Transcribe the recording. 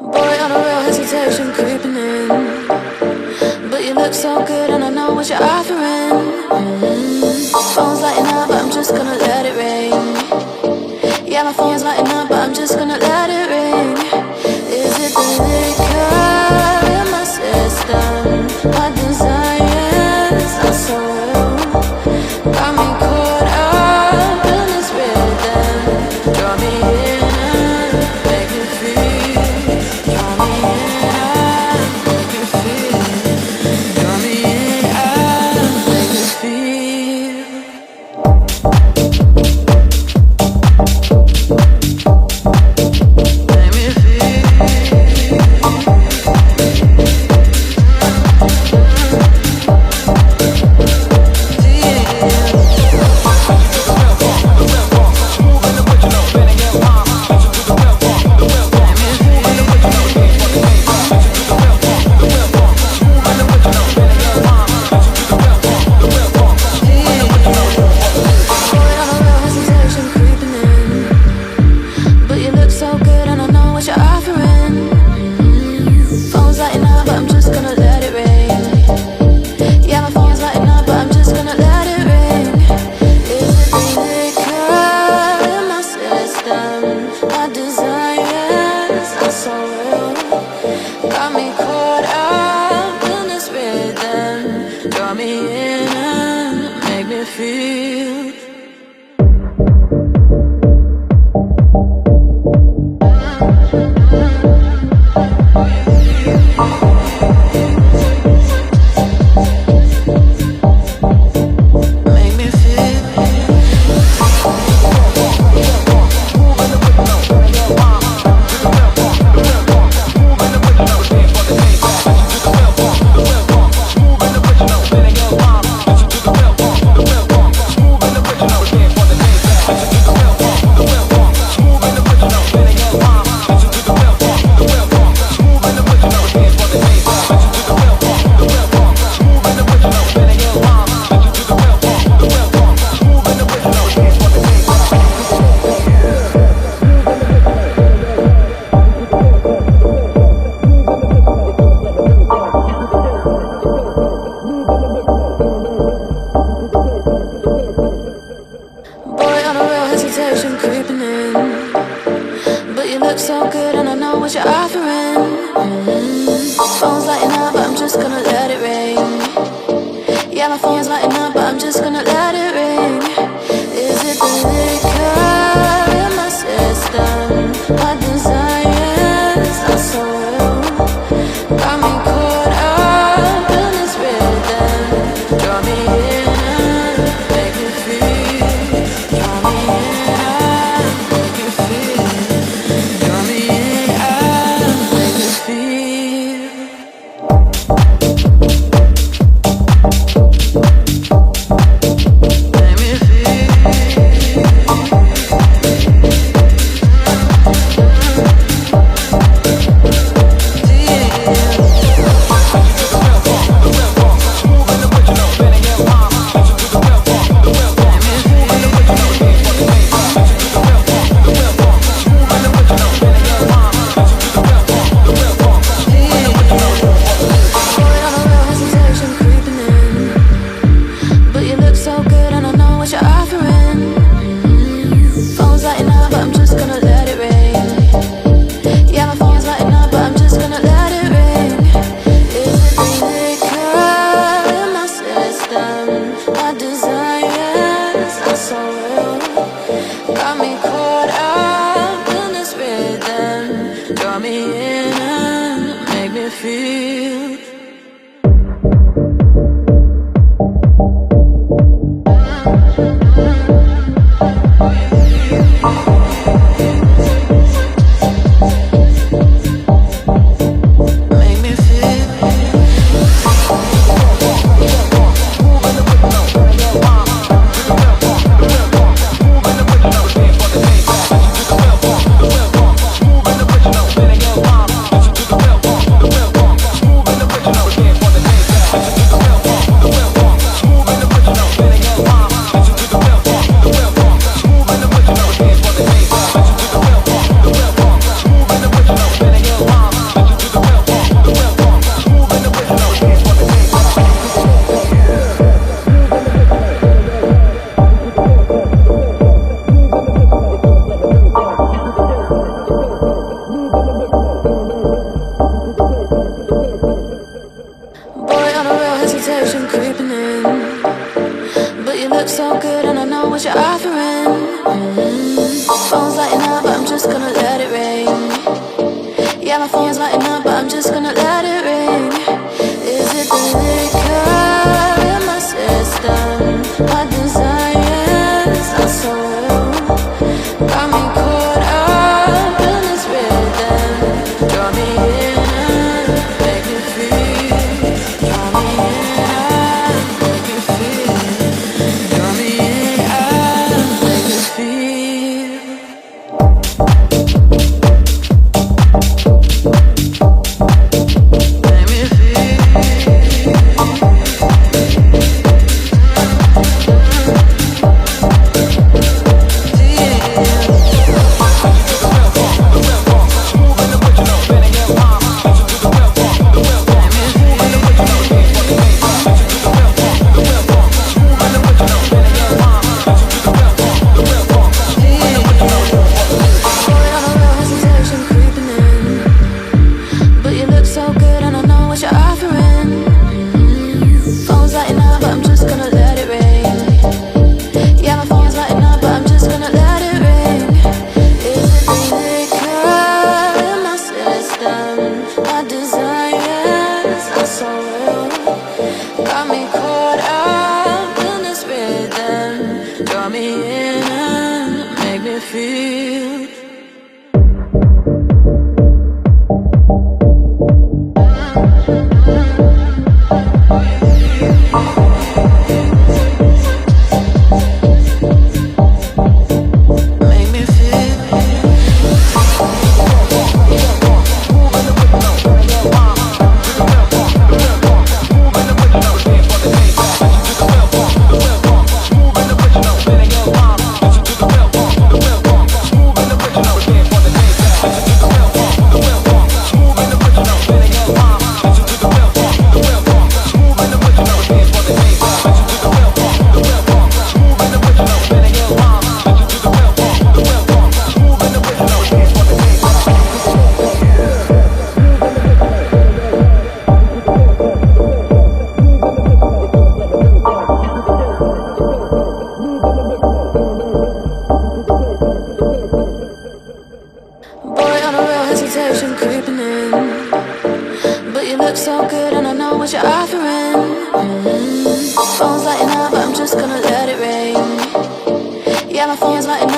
Boy, on a real hesitation creeping in, but you look so good and I know what you're offering. Phone's lighting up, but I'm just gonna let it ring. Yeah, my phone's lighting up, but I'm just gonna let it ring. Is it the liquor in my system? My desires are so real. Got me caught up in this rhythm. Draw me in and make me feel. Draw me in and make me feel. Draw me in and make me feel. Make me feel. Creeping in, but you look so good and I know what you're offering. Phone's lighting up, but I'm just gonna let it ring. Yeah, my phone's lighting up, but I'm just gonna let it ring. Is it the liquor in my system? My desires are so real. Got me caught up in this rhythm. Draw me in and make me feel. Draw me in. Draw me in and make me feel. Wow. so good and I know what you're offering. Phone's lighting up, but I'm just gonna let it ring. Yeah, my phone's lighting up, but I'm just gonna let it ring. Is it the liquor in my system? My desires are so real. Got me caught up in this rhythm. Draw me in and make me feel. Draw me in and make me feel. Draw me in and make me feel. Make me feel. Creeping in, but you look so good and I know what you're offering. Phone's lighting up, but I'm just gonna let it ring. Yeah, my phone's lighting